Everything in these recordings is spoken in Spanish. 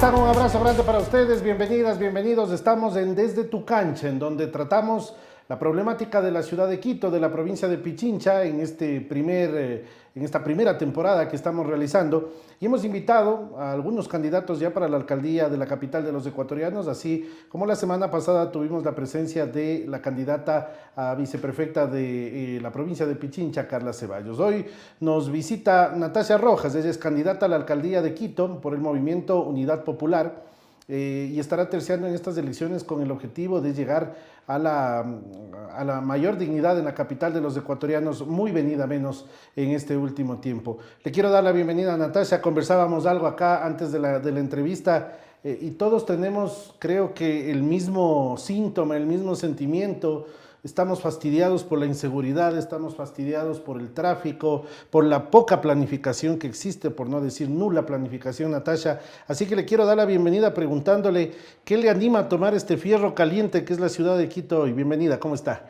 están? Un abrazo grande para ustedes, bienvenidas, bienvenidos. Estamos en Desde tu Cancha, en donde tratamos la problemática de la ciudad de Quito, de la provincia de Pichincha, en esta primera temporada que estamos realizando. Y hemos invitado a algunos candidatos ya para la alcaldía de la capital de los ecuatorianos, así como la semana pasada tuvimos la presencia de la candidata a viceprefecta de la provincia de Pichincha, Carla Ceballos. Hoy nos visita Natasha Rojas, ella es candidata a la alcaldía de Quito por el movimiento Unidad Popular. Y estará terciando en estas elecciones con el objetivo de llegar a la mayor dignidad en la capital de los ecuatorianos, muy venida menos en este último tiempo. Le quiero dar la bienvenida a Natasha, conversábamos algo acá antes de la entrevista y todos tenemos, creo que el mismo síntoma, el mismo sentimiento. Estamos fastidiados por la inseguridad, estamos fastidiados por el tráfico, por la poca planificación que existe, por no decir nula planificación, Natasha. Así que le quiero dar la bienvenida preguntándole qué le anima a tomar este fierro caliente que es la ciudad de Quito hoy. Bienvenida, ¿cómo está?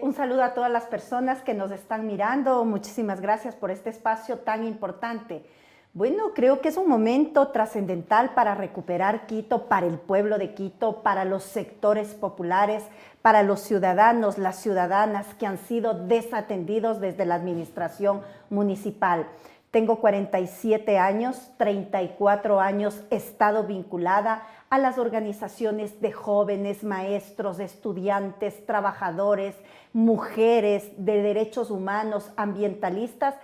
Un saludo a todas las personas que nos están mirando. Muchísimas gracias por este espacio tan importante. Bueno, creo que es un momento trascendental para recuperar Quito, para el pueblo de Quito, para los sectores populares, para los ciudadanos, las ciudadanas que han sido desatendidos desde la administración municipal. Tengo 47 años, 34 años, he estado vinculada a las organizaciones de jóvenes, maestros, estudiantes, trabajadores, mujeres, de derechos humanos, ambientalistas.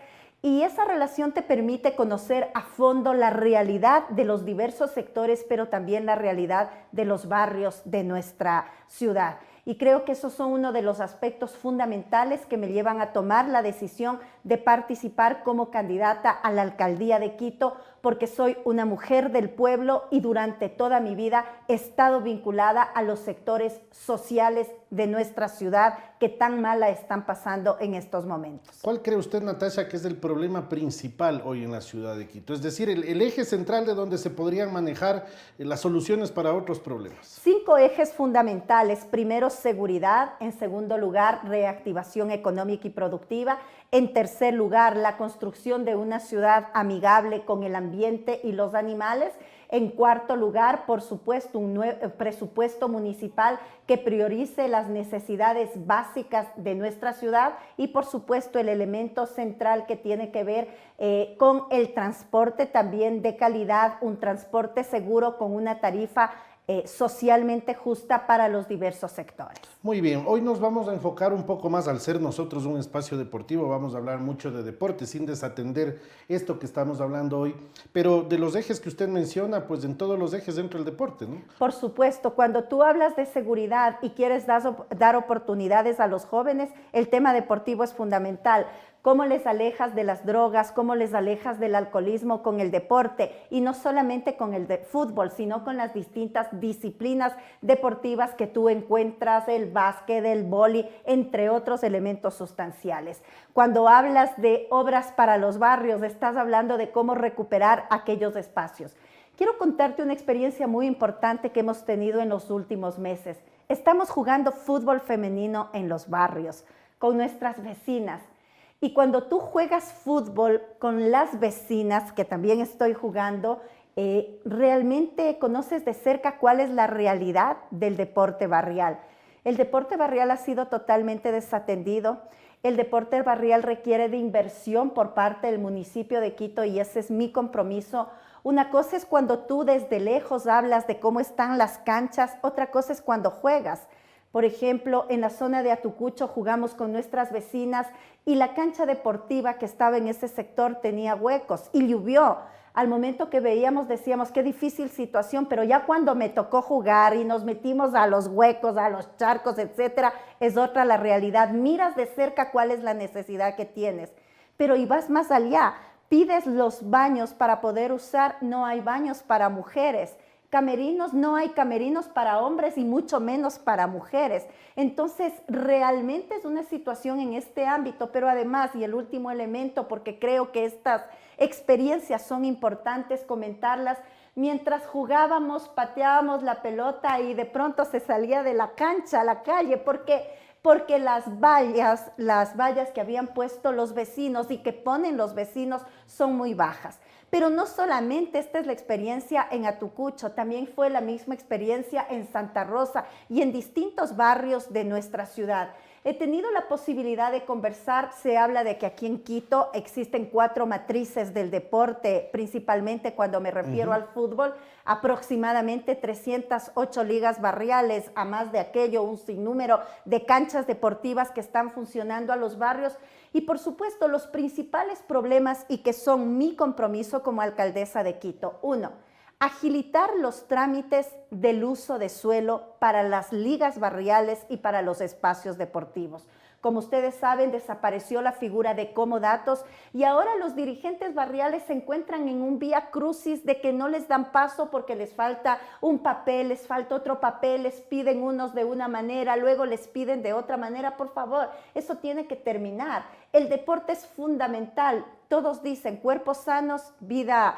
Y esa relación te permite conocer a fondo la realidad de los diversos sectores, pero también la realidad de los barrios de nuestra ciudad. Y creo que esos son uno de los aspectos fundamentales que me llevan a tomar la decisión de participar como candidata a la alcaldía de Quito, porque soy una mujer del pueblo y durante toda mi vida he estado vinculada a los sectores sociales de nuestra ciudad que tan mala están pasando en estos momentos. ¿Cuál cree usted, Natasha, que es el problema principal hoy en la ciudad de Quito? Es decir, el eje central de donde se podrían manejar las soluciones para otros problemas. 5 ejes fundamentales. Primero, seguridad. En segundo lugar, reactivación económica y productiva. En tercer lugar, la construcción de una ciudad amigable con el ambiente y los animales. En cuarto lugar, por supuesto, un nuevo presupuesto municipal que priorice las necesidades básicas de nuestra ciudad y, por supuesto, el elemento central que tiene que ver con el transporte también de calidad, un transporte seguro con una tarifa socialmente justa para los diversos sectores. Muy bien, hoy nos vamos a enfocar un poco más, al ser nosotros un espacio deportivo, vamos a hablar mucho de deporte, sin desatender esto que estamos hablando hoy, pero de los ejes que usted menciona, pues en todos los ejes dentro del deporte, ¿no? Por supuesto, cuando tú hablas de seguridad y quieres dar oportunidades a los jóvenes, el tema deportivo es fundamental. Cómo les alejas de las drogas, cómo les alejas del alcoholismo con el deporte, y no solamente con el de fútbol, sino con las distintas disciplinas deportivas que tú encuentras, el básquet, el vóley, entre otros elementos sustanciales. Cuando hablas de obras para los barrios, estás hablando de cómo recuperar aquellos espacios. Quiero contarte una experiencia muy importante que hemos tenido en los últimos meses. Estamos jugando fútbol femenino en los barrios, con nuestras vecinas. Y cuando tú juegas fútbol con las vecinas, que también estoy jugando, realmente conoces de cerca cuál es la realidad del deporte barrial. El deporte barrial ha sido totalmente desatendido. El deporte barrial requiere de inversión por parte del municipio de Quito y ese es mi compromiso. Una cosa es cuando tú desde lejos hablas de cómo están las canchas, otra cosa es cuando juegas. Por ejemplo, en la zona de Atucucho jugamos con nuestras vecinas y la cancha deportiva que estaba en ese sector tenía huecos y llovió. Al momento que veíamos decíamos qué difícil situación, pero ya cuando me tocó jugar y nos metimos a los huecos, a los charcos, etcétera, es otra la realidad. Miras de cerca cuál es la necesidad que tienes, pero y vas más allá. Pides los baños para poder usar, no hay baños para mujeres. Camerinos, no hay camerinos para hombres y mucho menos para mujeres. Entonces, realmente es una situación en este ámbito, pero además, y el último elemento, porque creo que estas experiencias son importantes comentarlas, mientras jugábamos, pateábamos la pelota y de pronto se salía de la cancha a la calle, porque porque las vallas que habían puesto los vecinos y que ponen los vecinos son muy bajas. Pero no solamente esta es la experiencia en Atucucho, también fue la misma experiencia en Santa Rosa y en distintos barrios de nuestra ciudad. He tenido la posibilidad de conversar, se habla de que aquí en Quito existen 4 matrices del deporte, principalmente cuando me refiero al fútbol, aproximadamente 308 ligas barriales, a más de aquello, un sinnúmero de canchas deportivas que están funcionando a los barrios y por supuesto los principales problemas y que son mi compromiso como alcaldesa de Quito. 1. Agilitar los trámites del uso de suelo para las ligas barriales y para los espacios deportivos. Como ustedes saben, desapareció la figura de comodatos y ahora los dirigentes barriales se encuentran en un vía crucis de que no les dan paso porque les falta un papel, les falta otro papel, les piden unos de una manera, luego les piden de otra manera. Por favor, eso tiene que terminar. El deporte es fundamental. Todos dicen cuerpos sanos, vida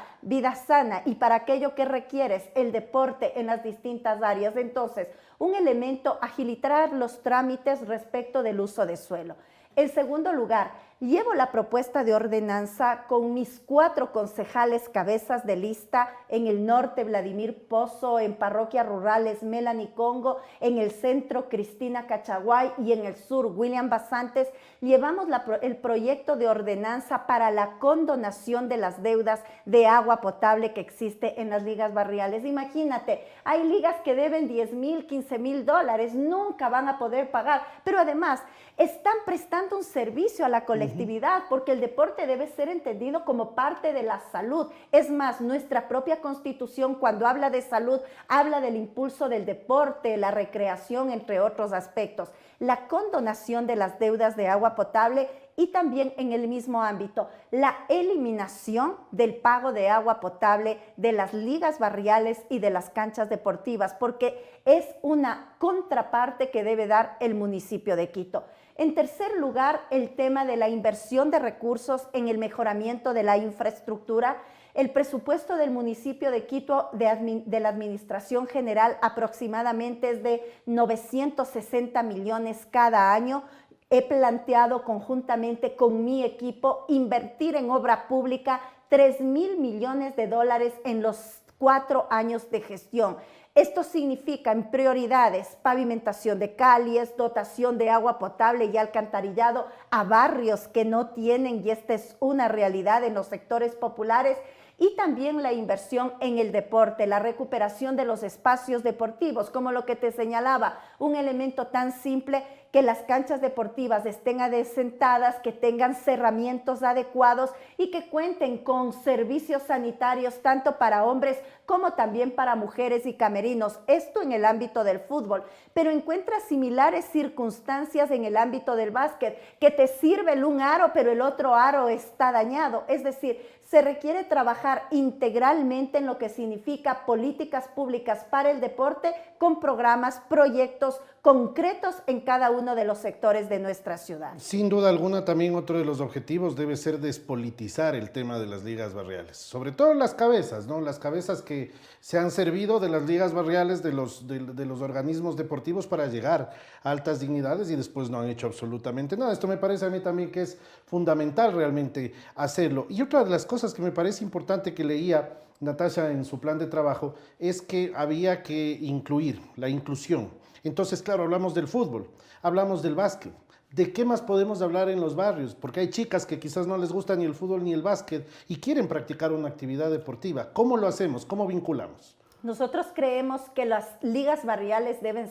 sana, y para aquello que requieres el deporte en las distintas áreas. Entonces, un elemento, agilitar los trámites respecto del uso de suelo. En segundo lugar, llevo la propuesta de ordenanza con mis 4 concejales cabezas de lista en el norte, Vladimir Pozo, en parroquias rurales, Melanie Congo, en el centro, Cristina Cachaguay, y en el sur, William Basantes. Llevamos el proyecto de ordenanza para la condonación de las deudas de agua potable que existe en las ligas barriales. Imagínate, hay ligas que deben 10,000, 15,000 dólares, nunca van a poder pagar, pero además están prestando un servicio a la colectividad porque el deporte debe ser entendido como parte de la salud. Es más, nuestra propia Constitución, cuando habla de salud, habla del impulso del deporte, la recreación, entre otros aspectos. La condonación de las deudas de agua potable y también en el mismo ámbito, la eliminación del pago de agua potable de las ligas barriales y de las canchas deportivas, porque es una contraparte que debe dar el municipio de Quito. En tercer lugar, el tema de la inversión de recursos en el mejoramiento de la infraestructura. El presupuesto del municipio de Quito de la Administración General aproximadamente es de 960 millones cada año. He planteado conjuntamente con mi equipo invertir en obra pública 3,000 millones de dólares en los 4 años de gestión. Esto significa en prioridades pavimentación de calles, dotación de agua potable y alcantarillado a barrios que no tienen, y esta es una realidad en los sectores populares, y también la inversión en el deporte, la recuperación de los espacios deportivos, como lo que te señalaba, un elemento tan simple que las canchas deportivas estén adecentadas, que tengan cerramientos adecuados y que cuenten con servicios sanitarios tanto para hombres como también para mujeres y camerinos. Esto en el ámbito del fútbol, pero encuentras similares circunstancias en el ámbito del básquet, que te sirve un aro, pero el otro aro está dañado. Es decir, se requiere trabajar integralmente en lo que significa políticas públicas para el deporte con programas, proyectos concretos en cada uno de los sectores de nuestra ciudad. Sin duda alguna, también otro de los objetivos debe ser despolitizar el tema de las ligas barriales, sobre todo las cabezas, ¿no? Las cabezas que se han servido de las ligas barriales, de los organismos deportivos para llegar a altas dignidades y después no han hecho absolutamente nada. Esto me parece a mí también que es fundamental realmente hacerlo. Y otra de las cosas que me parece importante que leía Natasha en su plan de trabajo es que había que incluir, la inclusión. Entonces, claro, hablamos del fútbol, hablamos del básquet. ¿De qué más podemos hablar en los barrios? Porque hay chicas que quizás no les gusta ni el fútbol ni el básquet y quieren practicar una actividad deportiva. ¿Cómo lo hacemos? ¿Cómo vinculamos? Nosotros creemos que las ligas barriales deben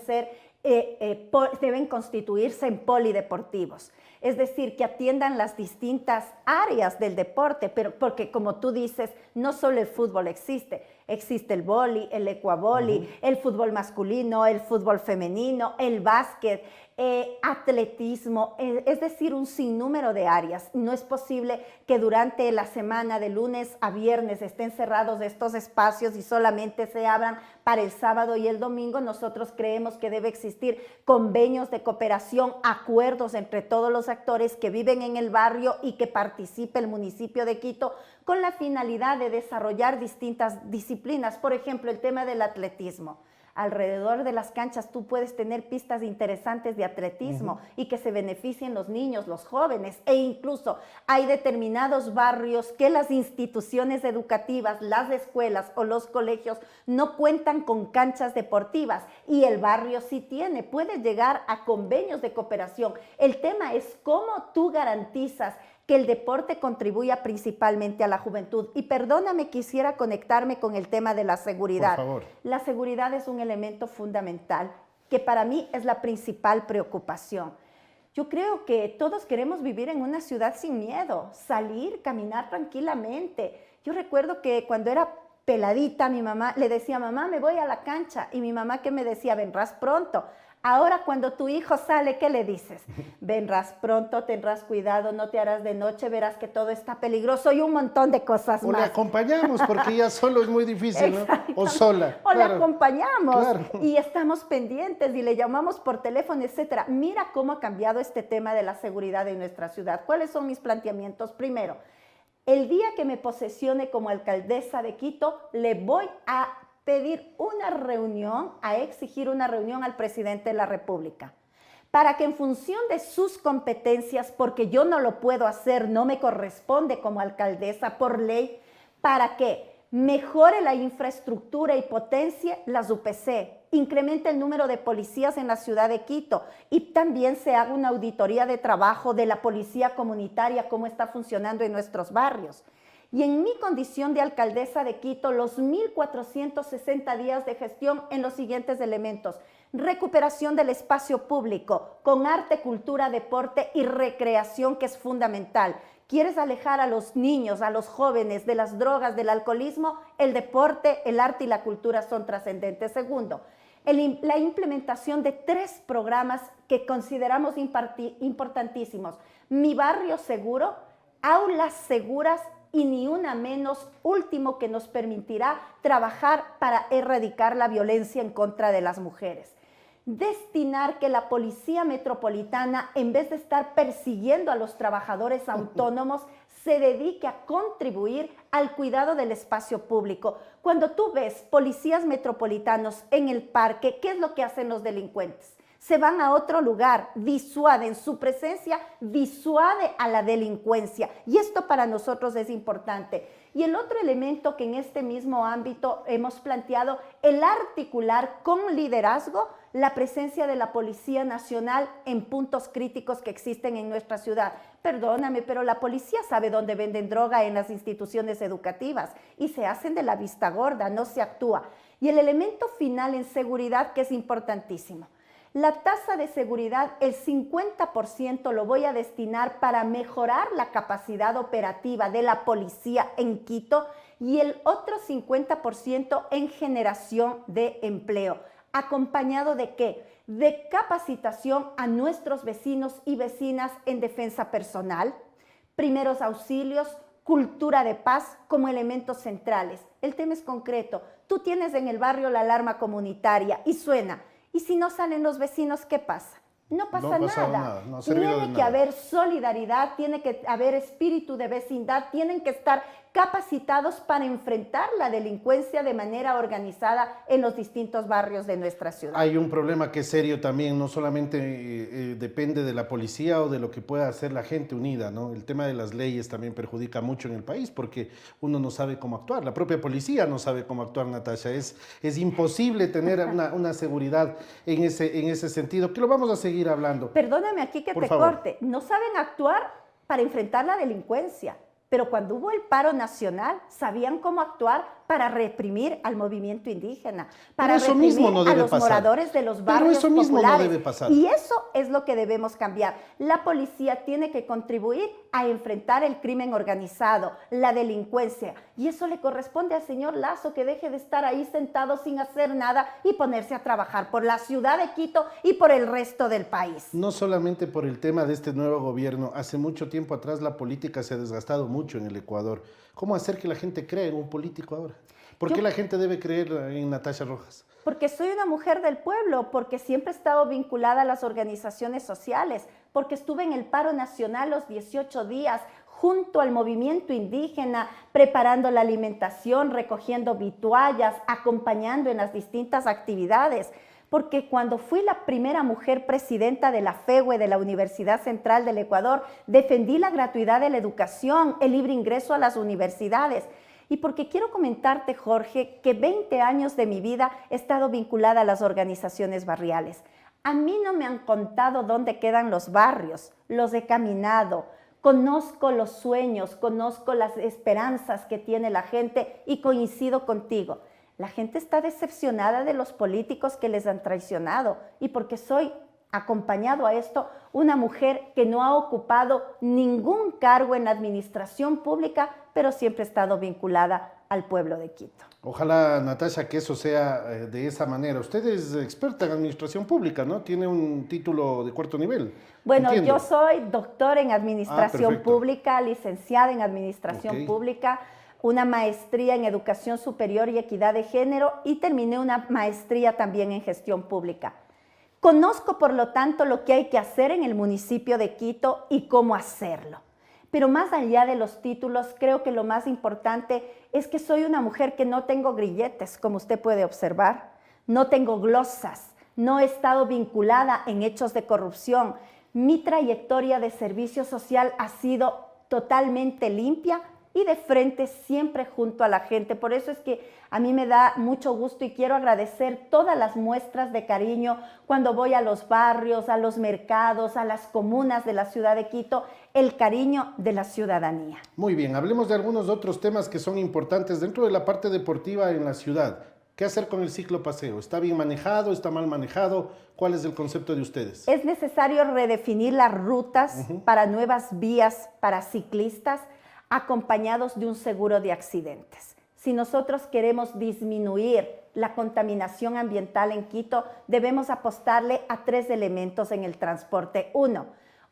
constituirse en polideportivos, es decir, que atiendan las distintas áreas del deporte, pero porque como tú dices, no solo el fútbol existe el vóley, el ecuavóley, el fútbol masculino, el fútbol femenino, el básquet, atletismo, es decir, un sinnúmero de áreas. No es posible que durante la semana de lunes a viernes estén cerrados estos espacios y solamente se abran para el sábado y el domingo. Nosotros creemos que debe existir convenios de cooperación, acuerdos entre todos los actores que viven en el barrio y que participe el municipio de Quito con la finalidad de desarrollar distintas disciplinas. Por ejemplo, el tema del atletismo. alrededor de las canchas tú puedes tener pistas interesantes de atletismo y que se beneficien los niños, los jóvenes, e incluso hay determinados barrios que las instituciones educativas, las escuelas o los colegios no cuentan con canchas deportivas y el barrio sí tiene, puede llegar a convenios de cooperación. El tema es cómo tú garantizas que el deporte contribuya principalmente a la juventud. Y perdóname, quisiera conectarme con el tema de la seguridad. Por favor. La seguridad es un elemento fundamental que para mí es la principal preocupación. Yo creo que todos queremos vivir en una ciudad sin miedo, salir, caminar tranquilamente. Yo recuerdo que cuando era peladita, mi mamá le decía, mamá, me voy a la cancha. Y mi mamá que me decía, vendrás pronto. Ahora cuando tu hijo sale, ¿qué le dices? Vendrás pronto, tendrás cuidado, no te harás de noche, verás que todo está peligroso y un montón de cosas O más. le acompañamos porque ya solo es muy difícil, ¿no? O sola. O claro. le acompañamos Claro. y estamos pendientes y le llamamos por teléfono, etcétera. Mira cómo ha cambiado este tema de la seguridad en nuestra ciudad. ¿Cuáles son mis planteamientos? Primero, el día que me posesione como alcaldesa de Quito, le voy a pedir una reunión, a exigir una reunión al presidente de la República, para que en función de sus competencias, porque yo no lo puedo hacer, no me corresponde como alcaldesa por ley, para que mejore la infraestructura y potencie las UPC, incremente el número de policías en la ciudad de Quito y también se haga una auditoría de trabajo de la policía comunitaria, cómo está funcionando en nuestros barrios. Y en mi condición de alcaldesa de Quito, los 1.460 días de gestión en los siguientes elementos: recuperación del espacio público con arte, cultura, deporte y recreación, que es fundamental. ¿Quieres alejar a los niños, a los jóvenes de las drogas, del alcoholismo? El deporte, el arte y la cultura son trascendentes. Segundo, la implementación de 3 programas que consideramos importantísimos: Mi Barrio Seguro, Aulas Seguras y Ni Una Menos, último, que nos permitirá trabajar para erradicar la violencia en contra de las mujeres. Destinar que la Policía Metropolitana, en vez de estar persiguiendo a los trabajadores autónomos, se dedique a contribuir al cuidado del espacio público. Cuando tú ves policías metropolitanos en el parque, ¿qué es lo que hacen los delincuentes? Se van a otro lugar, disuaden, su presencia disuade a la delincuencia y esto para nosotros es importante. Y el otro elemento que en este mismo ámbito hemos planteado, el articular con liderazgo la presencia de la Policía Nacional en puntos críticos que existen en nuestra ciudad. Perdóname, pero la policía sabe dónde venden droga en las instituciones educativas y se hacen de la vista gorda, no se actúa. Y el elemento final en seguridad, que es importantísimo. La tasa de seguridad, el 50% lo voy a destinar para mejorar la capacidad operativa de la policía en Quito y el otro 50% en generación de empleo. ¿Acompañado de qué? De capacitación a nuestros vecinos y vecinas en defensa personal, primeros auxilios, cultura de paz como elementos centrales. El tema es concreto. Tú tienes en el barrio la alarma comunitaria y suena. Y si no salen los vecinos, ¿qué pasa? No pasa nada. No ha servido de Tiene que nada. haber solidaridad, tiene que haber espíritu de vecindad, tienen que estar capacitados para enfrentar la delincuencia de manera organizada en los distintos barrios de nuestra ciudad. Hay un problema que es serio también, no solamente depende de la policía o de lo que pueda hacer la gente unida, ¿no? El tema de las leyes también perjudica mucho en el país porque uno no sabe cómo actuar. La propia policía no sabe cómo actuar, Natasha. Es imposible tener una seguridad en ese sentido, que lo vamos a seguir hablando. Perdóname aquí que Por te favor. corte. No saben actuar para enfrentar la delincuencia. Pero cuando hubo el paro nacional, sabían cómo actuar para reprimir al movimiento indígena, para Pero eso reprimir mismo no a debe los pasar. moradores de los Pero barrios eso mismo no populares. debe pasar. Y eso es lo que debemos cambiar. La policía tiene que contribuir a enfrentar el crimen organizado, la delincuencia. Y eso le corresponde al señor Lasso, que deje de estar ahí sentado sin hacer nada y ponerse a trabajar por la ciudad de Quito y por el resto del país. No solamente por el tema de este nuevo gobierno, hace mucho tiempo atrás la política se ha desgastado mucho en el Ecuador. ¿Cómo hacer que la gente crea en un político ahora? ¿Por qué la gente debe creer en Natasha Rojas? Porque soy una mujer del pueblo, porque siempre he estado vinculada a las organizaciones sociales, porque estuve en el paro nacional los 18 días, junto al movimiento indígena, preparando la alimentación, recogiendo vituallas, acompañando en las distintas actividades. Porque cuando fui la primera mujer presidenta de la FEWE, de la Universidad Central del Ecuador, defendí la gratuidad de la educación, el libre ingreso a las universidades. Y porque quiero comentarte, Jorge, que 20 años de mi vida he estado vinculada a las organizaciones barriales. A mí no me han contado dónde quedan los barrios, los he caminado, conozco los sueños, conozco las esperanzas que tiene la gente y coincido contigo. La gente está decepcionada de los políticos que les han traicionado y porque soy, acompañado a esto, una mujer que no ha ocupado ningún cargo en la administración pública, pero siempre ha estado vinculada al pueblo de Quito. Ojalá, Natasha, que eso sea de esa manera. Usted es experta en administración pública, ¿no? Tiene un título de 4º nivel. Bueno, Entiendo. yo soy doctor en administración perfecto. pública, licenciada en administración pública, una maestría en educación superior y equidad de género y terminé una maestría también en gestión pública. Conozco, por lo tanto, lo que hay que hacer en el municipio de Quito y cómo hacerlo. Pero más allá de los títulos, creo que lo más importante es que soy una mujer que no tengo grilletes, como usted puede observar, no tengo glosas, no he estado vinculada en hechos de corrupción. Mi trayectoria de servicio social ha sido totalmente limpia y de frente, siempre junto a la gente. Por eso es que a mí me da mucho gusto y quiero agradecer todas las muestras de cariño cuando voy a los barrios, a los mercados, a las comunas de la ciudad de Quito, el cariño de la ciudadanía. Muy bien, hablemos de algunos otros temas que son importantes dentro de la parte deportiva en la ciudad. ¿Qué hacer con el ciclopaseo? ¿Está bien manejado? ¿Está mal manejado? ¿Cuál es el concepto de ustedes? Es necesario redefinir las rutas para nuevas vías para ciclistas, acompañados de un seguro de accidentes. Si nosotros queremos disminuir la contaminación ambiental en Quito, debemos apostarle a 3 elementos en el transporte. 1,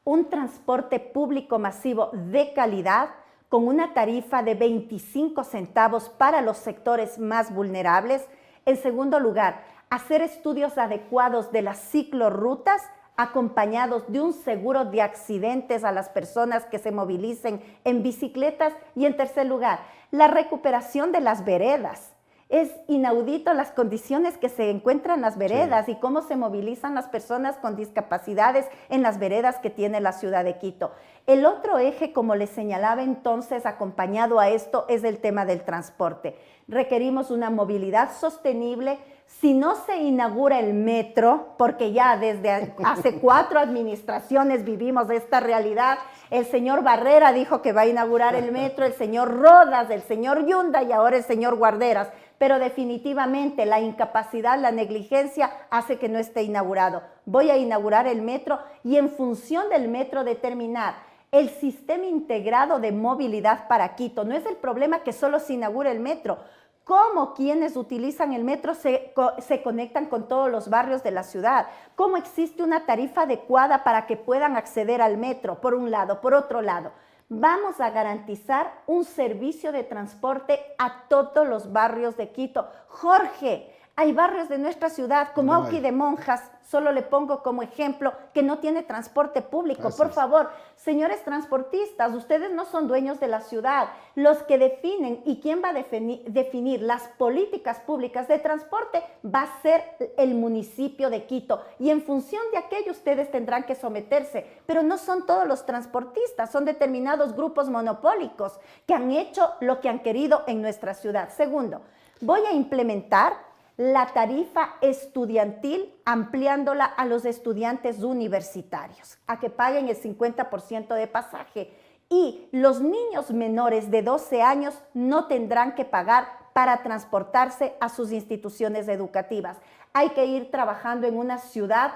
un transporte público masivo de calidad con una tarifa de 25 centavos para los sectores más vulnerables. En segundo lugar, hacer estudios adecuados de las ciclorrutas acompañados de un seguro de accidentes a las personas que se movilicen en bicicletas. Y en tercer lugar, la recuperación de las veredas. Es inaudito las condiciones que se encuentran las veredas y cómo se movilizan las personas con discapacidades en las veredas que tiene la ciudad de Quito. El otro eje, como les señalaba entonces, acompañado a esto, es el tema del transporte. Requerimos una movilidad sostenible. Si no se inaugura el metro, porque ya desde hace 4 administraciones vivimos esta realidad, el señor Barrera dijo que va a inaugurar el metro, el señor Rodas, el señor Yunda y ahora el señor Guarderas, pero definitivamente la incapacidad, la negligencia hace que no esté inaugurado. Voy a inaugurar el metro y en función del metro determinar el sistema integrado de movilidad para Quito. No es el problema que solo se inaugure el metro, cómo quienes utilizan el metro se conectan con todos los barrios de la ciudad, cómo existe una tarifa adecuada para que puedan acceder al metro, por un lado. Por otro lado, vamos a garantizar un servicio de transporte a todos los barrios de Quito. Jorge, hay barrios de nuestra ciudad, como Auqui de Monjas, solo le pongo como ejemplo, que no tiene transporte público. Gracias. Por favor, señores transportistas, ustedes no son dueños de la ciudad. Los que definen y quién va a definir las políticas públicas de transporte va a ser el municipio de Quito. Y en función de aquello ustedes tendrán que someterse. Pero no son todos los transportistas, son determinados grupos monopólicos que han hecho lo que han querido en nuestra ciudad. Segundo, voy a implementar la tarifa estudiantil ampliándola a los estudiantes universitarios, a que paguen el 50% de pasaje. Y los niños menores de 12 años no tendrán que pagar para transportarse a sus instituciones educativas. Hay que ir trabajando en una ciudad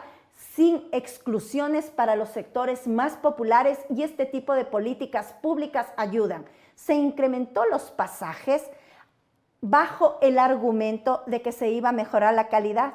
sin exclusiones para los sectores más populares y este tipo de políticas públicas ayudan. Se incrementó los pasajes bajo el argumento de que se iba a mejorar la calidad.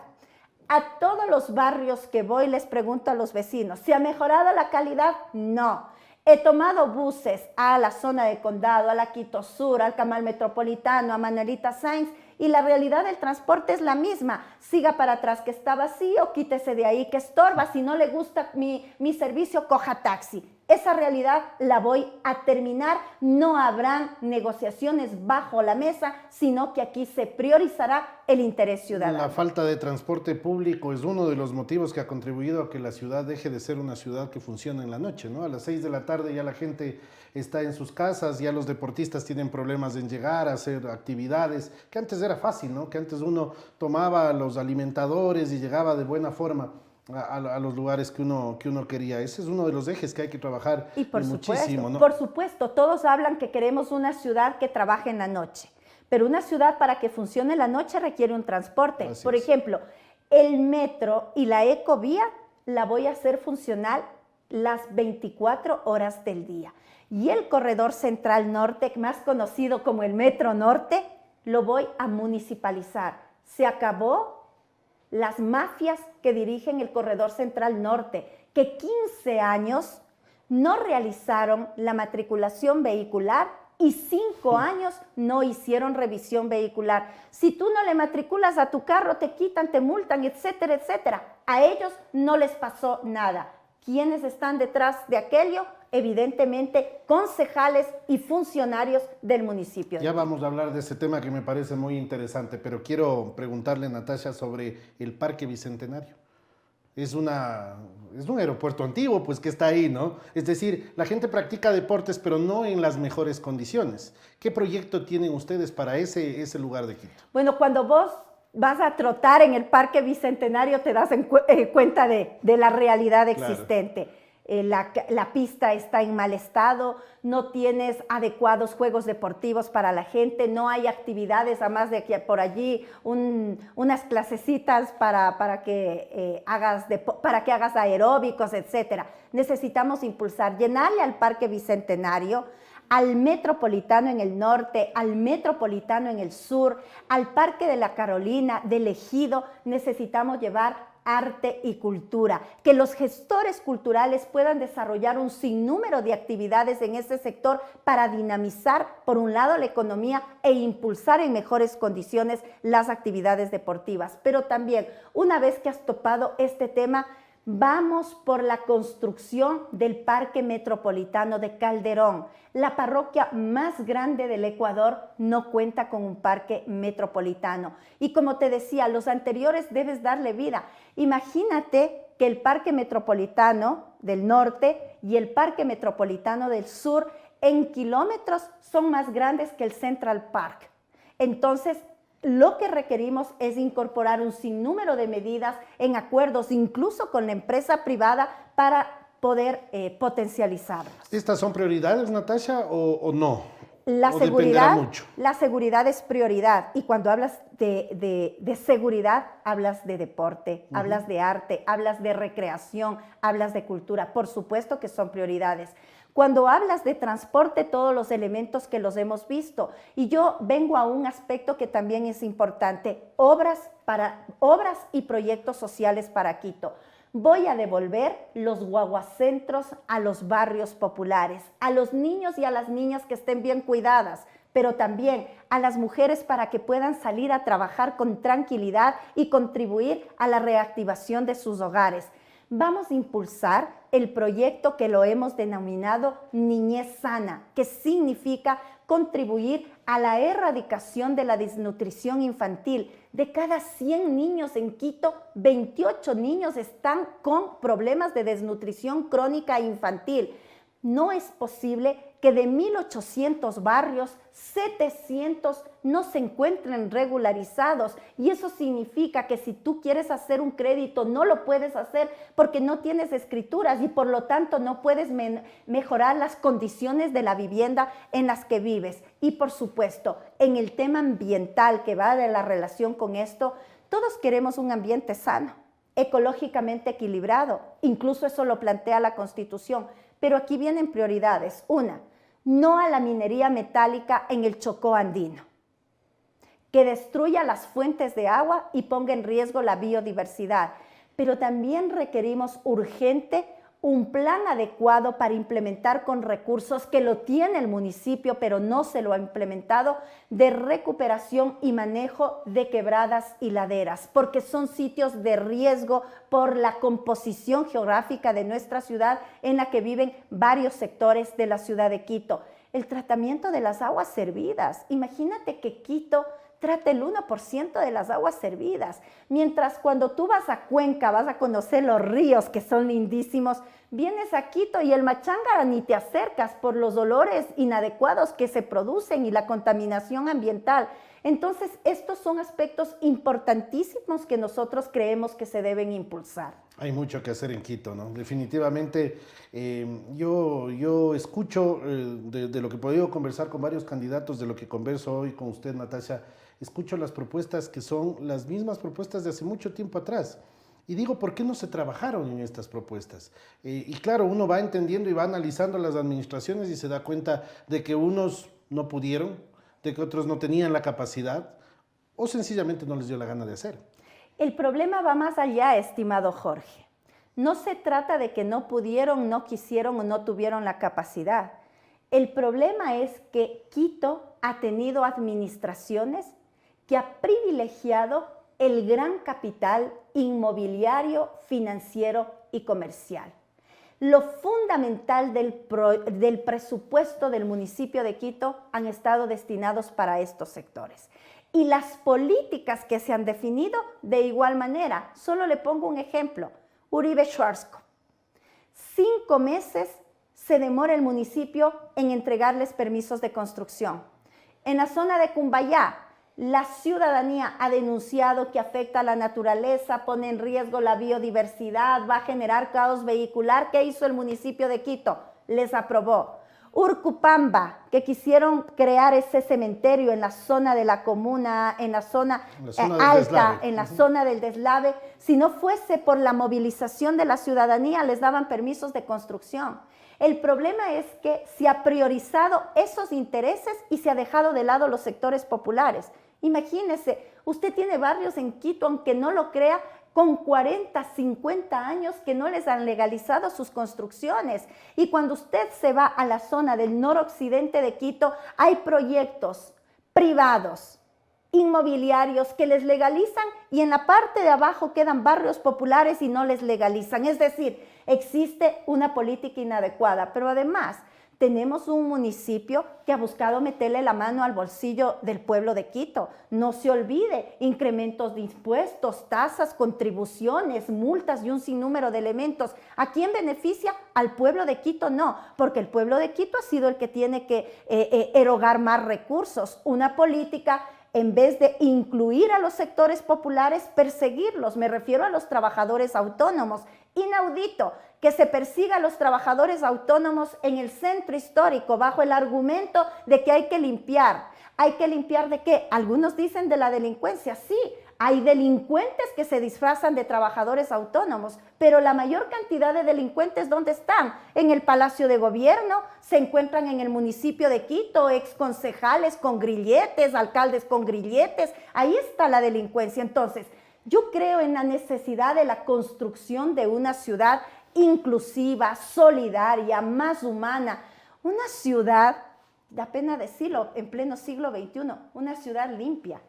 A todos los barrios que voy les pregunto a los vecinos, ¿se ha mejorado la calidad? No. He tomado buses a la zona de Condado, a la Quito Sur, al Camal Metropolitano, a Manuelita Sáenz y la realidad del transporte es la misma. Siga para atrás que está vacío, quítese de ahí que estorba, si no le gusta mi servicio, coja taxi. esa realidad la voy a terminar. No habrán negociaciones bajo la mesa, sino que aquí se priorizará el interés ciudadano. La falta de transporte público es uno de los motivos que ha contribuido a que la ciudad deje de ser una ciudad que funciona en la noche, ¿no? A las 6 de la tarde ya la gente está en sus casas, ya los deportistas tienen problemas en llegar a hacer actividades, que antes era fácil, ¿no? Que antes uno tomaba los alimentadores y llegaba de buena forma a los lugares que uno quería. Ese es uno de los ejes que hay que trabajar y por muchísimo, ¿no? Por supuesto, todos hablan que queremos una ciudad que trabaje en la noche, pero una ciudad para que funcione en la noche requiere un transporte. Así por es. ejemplo, el metro y la ecovía la voy a hacer funcional las 24 horas del día. Y el corredor central norte, más conocido como el Metro Norte, lo voy a municipalizar. Se acabó las mafias que dirigen el corredor central norte, que 15 años no realizaron la matriculación vehicular y 5 años no hicieron revisión vehicular. Si tú no le matriculas a tu carro, te quitan, te multan, etcétera, etcétera. A ellos no les pasó nada. ¿Quiénes están detrás de aquello? Evidentemente, concejales y funcionarios del municipio. Ya vamos a hablar de ese tema que me parece muy interesante, pero quiero preguntarle, Natasha, sobre el Parque Bicentenario. Es un aeropuerto antiguo, pues, que está ahí, ¿no? Es decir, la gente practica deportes, pero no en las mejores condiciones. ¿Qué proyecto tienen ustedes para ese lugar de Quito? Bueno, cuando vos vas a trotar en el Parque Bicentenario, te das cuenta de la realidad existente. Claro. La pista está en mal estado, no tienes adecuados juegos deportivos para la gente, no hay actividades, además de que por allí unas clasecitas para que hagas aeróbicos, etcétera. Necesitamos impulsar, llenarle al Parque Bicentenario, al Metropolitano en el norte, al Metropolitano en el sur, al Parque de la Carolina, del Ejido. Necesitamos llevar arte y cultura, que los gestores culturales puedan desarrollar un sinnúmero de actividades en ese sector para dinamizar, por un lado, la economía e impulsar en mejores condiciones las actividades deportivas. Pero también, una vez que has topado este tema, vamos por la construcción del Parque Metropolitano de Calderón. La parroquia más grande del Ecuador no cuenta con un parque metropolitano. Y como te decía, los anteriores debes darle vida. Imagínate que el Parque Metropolitano del Norte y el Parque Metropolitano del Sur en kilómetros son más grandes que el Central Park. Entonces, lo que requerimos es incorporar un sinnúmero de medidas en acuerdos, incluso con la empresa privada, para poder potencializarlos. ¿Estas son prioridades, Natasha, o no? La ¿O seguridad, dependerá mucho? La seguridad es prioridad, y cuando hablas de seguridad, hablas de deporte, hablas de arte, hablas de recreación, hablas de cultura. Por supuesto que son prioridades. Cuando hablas de transporte, todos los elementos que los hemos visto. Y yo vengo a un aspecto que también es importante, obras y proyectos sociales para Quito. Voy a devolver los guaguacentros a los barrios populares, a los niños y a las niñas que estén bien cuidadas, pero también a las mujeres para que puedan salir a trabajar con tranquilidad y contribuir a la reactivación de sus hogares. Vamos a impulsar el proyecto que lo hemos denominado Niñez Sana, que significa contribuir a la erradicación de la desnutrición infantil. De cada 100 niños en Quito, 28 niños están con problemas de desnutrición crónica infantil. No es posible que de 1.800 barrios, 700 no se encuentren regularizados. Y eso significa que si tú quieres hacer un crédito, no lo puedes hacer porque no tienes escrituras y por lo tanto no puedes mejorar las condiciones de la vivienda en las que vives. Y por supuesto, en el tema ambiental que va de la relación con esto, todos queremos un ambiente sano, ecológicamente equilibrado. Incluso eso lo plantea la Constitución. Pero aquí vienen prioridades. Una, no a la minería metálica en el Chocó andino, que destruya las fuentes de agua y ponga en riesgo la biodiversidad. Pero también requerimos urgente un plan adecuado para implementar con recursos que lo tiene el municipio, pero no se lo ha implementado, de recuperación y manejo de quebradas y laderas, porque son sitios de riesgo por la composición geográfica de nuestra ciudad en la que viven varios sectores de la ciudad de Quito. El tratamiento de las aguas servidas. Imagínate que Quito trata el 1% de las aguas servidas, mientras cuando tú vas a Cuenca, vas a conocer los ríos que son lindísimos, vienes a Quito y el Machángara ni te acercas por los olores inadecuados que se producen y la contaminación ambiental. Entonces, estos son aspectos importantísimos que nosotros creemos que se deben impulsar. Hay mucho que hacer en Quito, ¿no? Definitivamente, yo escucho de lo que he podido conversar con varios candidatos, de lo que converso hoy con usted, Natasha, escucho las propuestas que son las mismas propuestas de hace mucho tiempo atrás. Y digo, ¿por qué no se trabajaron en estas propuestas? Y claro, uno va entendiendo y va analizando las administraciones y se da cuenta de que unos no pudieron, de que otros no tenían la capacidad o sencillamente no les dio la gana de hacer. El problema va más allá, estimado Jorge. No se trata de que no pudieron, no quisieron o no tuvieron la capacidad. El problema es que Quito ha tenido administraciones que ha privilegiado el gran capital inmobiliario, financiero y comercial. Lo fundamental del presupuesto del municipio de Quito han estado destinados para estos sectores. Y las políticas que se han definido de igual manera. Solo le pongo un ejemplo. Uribe Schwarzkopf. 5 meses se demora el municipio en entregarles permisos de construcción. En la zona de Cumbayá, la ciudadanía ha denunciado que afecta a la naturaleza, pone en riesgo la biodiversidad, va a generar caos vehicular. ¿Qué hizo el municipio de Quito? Les aprobó. Urcupamba, que quisieron crear ese cementerio en la zona de la comuna, en la zona alta, en la zona del deslave, si no fuese por la movilización de la ciudadanía, les daban permisos de construcción. El problema es que se ha priorizado esos intereses y se ha dejado de lado los sectores populares. Imagínese, usted tiene barrios en Quito, aunque no lo crea, con 40, 50 años que no les han legalizado sus construcciones. Y cuando usted se va a la zona del noroccidente de Quito, hay proyectos privados, inmobiliarios que les legalizan y en la parte de abajo quedan barrios populares y no les legalizan. Es decir, existe una política inadecuada, pero además tenemos un municipio que ha buscado meterle la mano al bolsillo del pueblo de Quito. No se olvide, incrementos de impuestos, tasas, contribuciones, multas y un sinnúmero de elementos. ¿A quién beneficia? Al pueblo de Quito no, porque el pueblo de Quito ha sido el que tiene que erogar más recursos. Una política, en vez de incluir a los sectores populares, perseguirlos. Me refiero a los trabajadores autónomos. Inaudito que se persiga a los trabajadores autónomos en el centro histórico bajo el argumento de que hay que limpiar. ¿Hay que limpiar de qué? Algunos dicen de la delincuencia. Sí, hay delincuentes que se disfrazan de trabajadores autónomos, pero la mayor cantidad de delincuentes, ¿dónde están? En el Palacio de Gobierno, se encuentran en el municipio de Quito, exconcejales con grilletes, alcaldes con grilletes. Ahí está la delincuencia. Entonces, yo creo en la necesidad de la construcción de una ciudad inclusiva, solidaria, más humana. Una ciudad, da pena decirlo, en pleno siglo XXI, una ciudad limpia,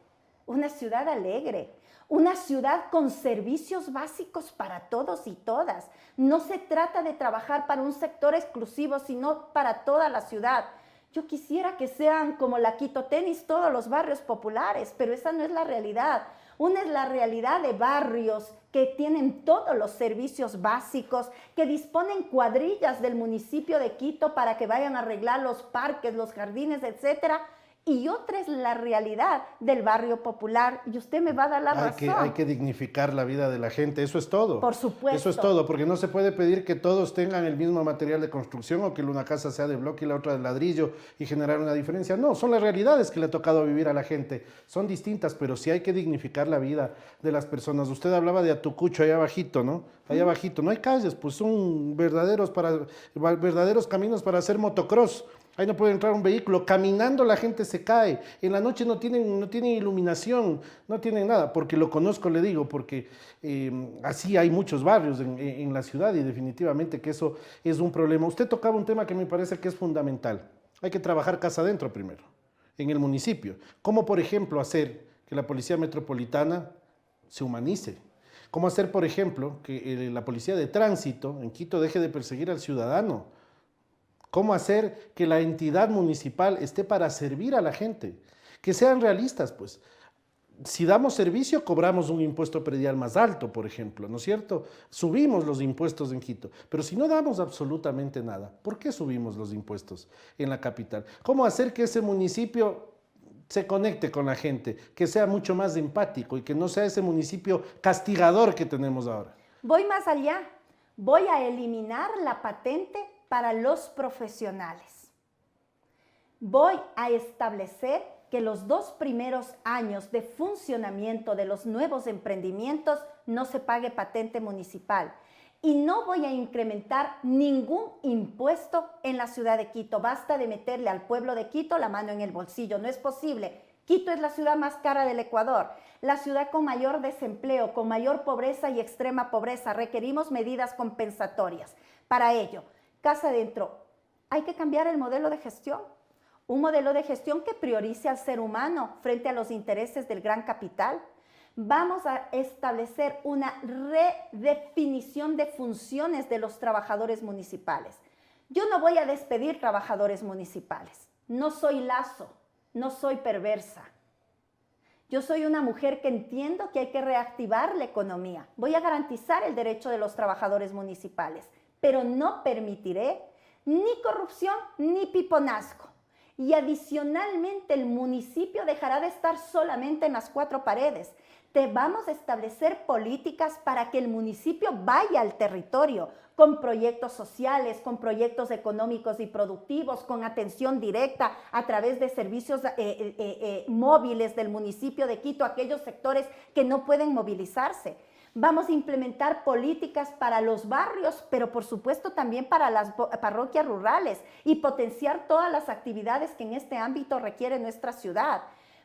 una ciudad alegre, una ciudad con servicios básicos para todos y todas. No se trata de trabajar para un sector exclusivo, sino para toda la ciudad. Yo quisiera que sean como la Quito Tenis todos los barrios populares, pero esa no es la realidad. Una es la realidad de barrios que tienen todos los servicios básicos, que disponen cuadrillas del municipio de Quito para que vayan a arreglar los parques, los jardines, etcétera. Y otra es la realidad del barrio popular, y usted me va a dar la razón. Hay que dignificar la vida de la gente, eso es todo. Por supuesto. Eso es todo, porque no se puede pedir que todos tengan el mismo material de construcción o que una casa sea de bloque y la otra de ladrillo y generar una diferencia. No, son las realidades que le ha tocado vivir a la gente. Son distintas, pero sí hay que dignificar la vida de las personas. Usted hablaba de Atucucho, allá abajito, ¿no? Allá abajito. No hay calles, pues son verdaderos caminos para hacer motocross. Ahí no puede entrar un vehículo, caminando la gente se cae, en la noche no tienen iluminación, no tienen nada, porque lo conozco, le digo, porque así hay muchos barrios en la ciudad y definitivamente que eso es un problema. Usted tocaba un tema que me parece que es fundamental. Hay que trabajar casa adentro primero, en el municipio. ¿Cómo, por ejemplo, hacer que la Policía Metropolitana se humanice? ¿Cómo hacer, por ejemplo, que la Policía de Tránsito en Quito deje de perseguir al ciudadano? ¿Cómo hacer que la entidad municipal esté para servir a la gente? Que sean realistas, pues. Si damos servicio, cobramos un impuesto predial más alto, por ejemplo, ¿no es cierto? Subimos los impuestos en Quito, pero si no damos absolutamente nada, ¿por qué subimos los impuestos en la capital? ¿Cómo hacer que ese municipio se conecte con la gente, que sea mucho más empático y que no sea ese municipio castigador que tenemos ahora? Voy más allá, voy a eliminar la patente para los profesionales. Voy a establecer que los 2 primeros años de funcionamiento de los nuevos emprendimientos no se pague patente municipal. Y no voy a incrementar ningún impuesto en la ciudad de Quito. Basta de meterle al pueblo de Quito la mano en el bolsillo. No es posible. Quito es la ciudad más cara del Ecuador, la ciudad con mayor desempleo, con mayor pobreza y extrema pobreza. Requerimos medidas compensatorias. Para ello, casa adentro, hay que cambiar el modelo de gestión. Un modelo de gestión que priorice al ser humano frente a los intereses del gran capital. Vamos a establecer una redefinición de funciones de los trabajadores municipales. Yo no voy a despedir trabajadores municipales. No soy Lazo, no soy perversa. Yo soy una mujer que entiendo que hay que reactivar la economía. Voy a garantizar el derecho de los trabajadores municipales, pero no permitiré ni corrupción ni piponazgo. Y adicionalmente el municipio dejará de estar solamente en las 4 paredes. Te vamos a establecer políticas para que el municipio vaya al territorio con proyectos sociales, con proyectos económicos y productivos, con atención directa a través de servicios móviles del municipio de Quito, aquellos sectores que no pueden movilizarse. Vamos a implementar políticas para los barrios, pero por supuesto también para las parroquias rurales y potenciar todas las actividades que en este ámbito requiere nuestra ciudad.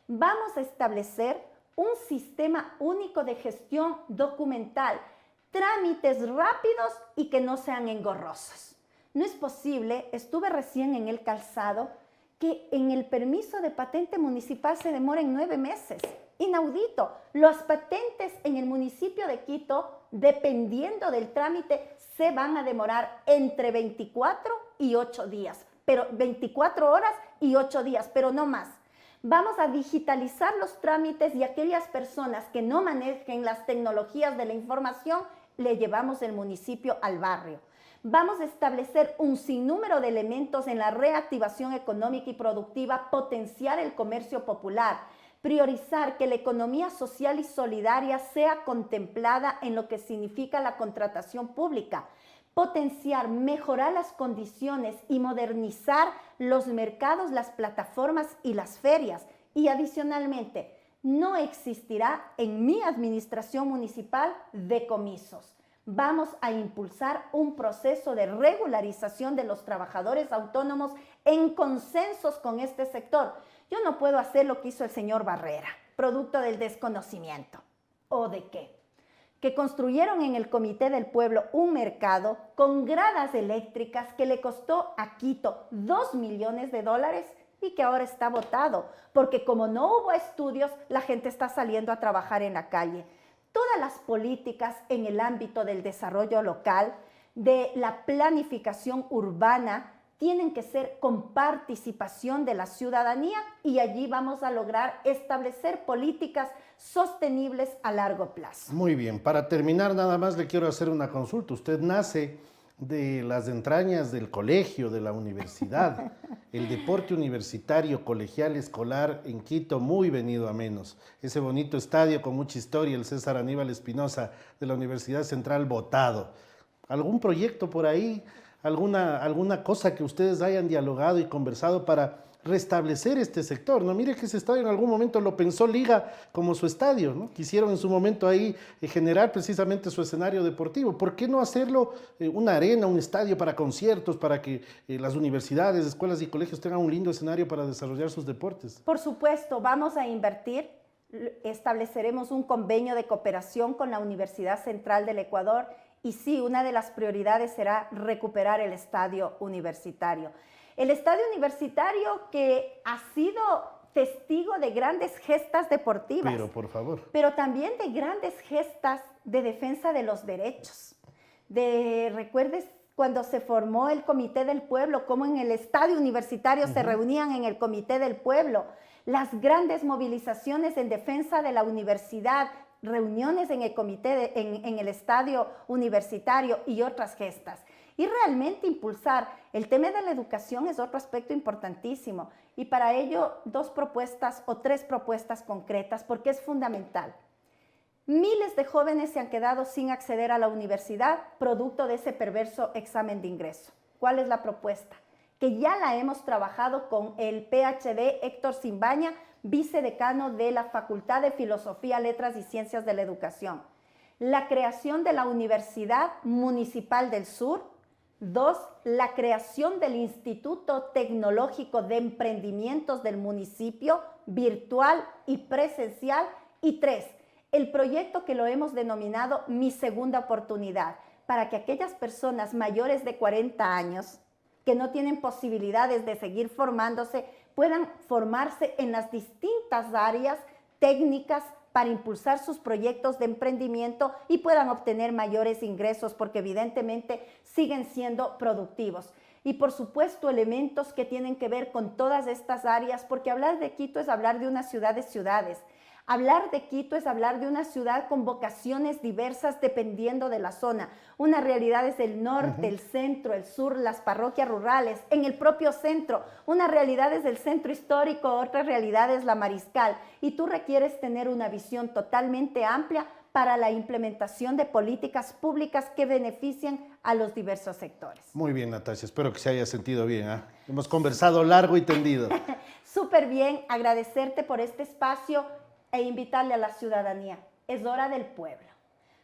Vamos a establecer un sistema único de gestión documental, trámites rápidos y que no sean engorrosos. No es posible, estuve recién en el Calzado, que en el permiso de patente municipal se demoren 9 meses. Inaudito. Las patentes en el municipio de Quito, dependiendo del trámite, se van a demorar entre 24 y 8 días, pero 24 horas y 8 días, pero no más. Vamos a digitalizar los trámites y aquellas personas que no manejen las tecnologías de la información, le llevamos el municipio al barrio. Vamos a establecer un sinnúmero de elementos en la reactivación económica y productiva, potenciar el comercio popular, priorizar que la economía social y solidaria sea contemplada en lo que significa la contratación pública, potenciar, mejorar las condiciones y modernizar los mercados, las plataformas y las ferias. Y adicionalmente, no existirá en mi administración municipal decomisos. Vamos a impulsar un proceso de regularización de los trabajadores autónomos en consensos con este sector. Yo no puedo hacer lo que hizo el señor Barrera, producto del desconocimiento. ¿O de qué? Que construyeron en el Comité del Pueblo un mercado con gradas eléctricas que le costó a Quito $2 millones y que ahora está botado, porque como no hubo estudios, la gente está saliendo a trabajar en la calle. Todas las políticas en el ámbito del desarrollo local, de la planificación urbana, tienen que ser con participación de la ciudadanía y allí vamos a lograr establecer políticas sostenibles a largo plazo. Muy bien, para terminar nada más le quiero hacer una consulta. Usted nace de las entrañas del colegio, de la universidad, el deporte universitario, colegial, escolar en Quito, muy venido a menos. Ese bonito estadio con mucha historia, el César Aníbal Espinosa de la Universidad Central, botado. ¿Algún proyecto por ahí? ¿Alguna cosa que ustedes hayan dialogado y conversado para restablecer este sector, ¿no? Mire que ese estadio en algún momento lo pensó Liga como su estadio, ¿no? Quisieron en su momento ahí generar precisamente su escenario deportivo. ¿Por qué no hacerlo una arena, un estadio para conciertos, para que las universidades, escuelas y colegios tengan un lindo escenario para desarrollar sus deportes? Por supuesto, vamos a invertir. Estableceremos un convenio de cooperación con la Universidad Central del Ecuador y sí, una de las prioridades será recuperar el estadio universitario. El estadio universitario que ha sido testigo de grandes gestas deportivas. Pero por favor. Pero también de grandes gestas de defensa de los derechos. ¿Recuerdes cuando se formó el Comité del Pueblo, cómo en el estadio universitario se reunían en el Comité del Pueblo? Las grandes movilizaciones en defensa de la universidad, reuniones en el comité, en el estadio universitario y otras gestas. Y realmente impulsar el tema de la educación es otro aspecto importantísimo. Y para ello, 2 propuestas o 3 propuestas concretas, porque es fundamental. Miles de jóvenes se han quedado sin acceder a la universidad producto de ese perverso examen de ingreso. ¿Cuál es la propuesta? Que ya la hemos trabajado con el PhD Héctor Simbaña, vicedecano de la Facultad de Filosofía, Letras y Ciencias de la Educación. La creación de la Universidad Municipal del Sur. 2, la creación del Instituto Tecnológico de Emprendimientos del municipio, virtual y presencial. Y 3, el proyecto que lo hemos denominado Mi Segunda Oportunidad, para que aquellas personas mayores de 40 años que no tienen posibilidades de seguir formándose, puedan formarse en las distintas áreas técnicas para impulsar sus proyectos de emprendimiento y puedan obtener mayores ingresos, porque evidentemente siguen siendo productivos. Y por supuesto elementos que tienen que ver con todas estas áreas, porque hablar de Quito es hablar de una ciudad de ciudades. Hablar de Quito es hablar de una ciudad con vocaciones diversas dependiendo de la zona. Una realidad es el norte, el centro, el sur, las parroquias rurales, en el propio centro. Una realidad es el centro histórico, otra realidad es la Mariscal. Y tú requieres tener una visión totalmente amplia para la implementación de políticas públicas que beneficien a los diversos sectores. Muy bien, Natasha, espero que se haya sentido bien, ¿eh? Hemos conversado largo y tendido. Súper bien, agradecerte por este espacio e invitarle a la ciudadanía. Es hora del pueblo.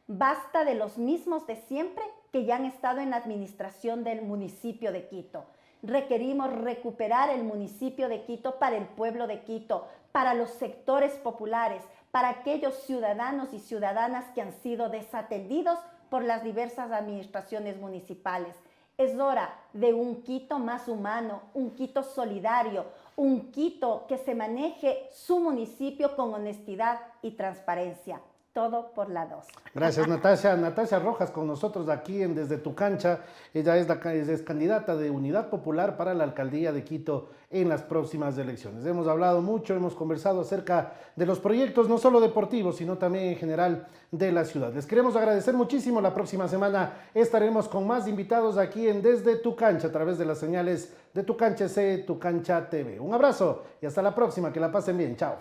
Basta de los mismos de siempre que ya han estado en la administración del municipio de Quito. Requerimos recuperar el municipio de Quito para el pueblo de Quito, para los sectores populares, para aquellos ciudadanos y ciudadanas que han sido desatendidos por las diversas administraciones municipales. Es hora de un Quito más humano, un Quito solidario, un Quito que se maneje su municipio con honestidad y transparencia. Todo por la 2. Gracias, Natasha. Natasha Rojas con nosotros aquí en Desde Tu Cancha. Ella es candidata de Unidad Popular para la Alcaldía de Quito en las próximas elecciones. Hemos hablado mucho, hemos conversado acerca de los proyectos, no solo deportivos, sino también en general de la ciudad. Les queremos agradecer muchísimo. La próxima semana estaremos con más invitados aquí en Desde Tu Cancha a través de las señales de Tu Cancha C, Tu Cancha TV. Un abrazo y hasta la próxima. Que la pasen bien. Chao.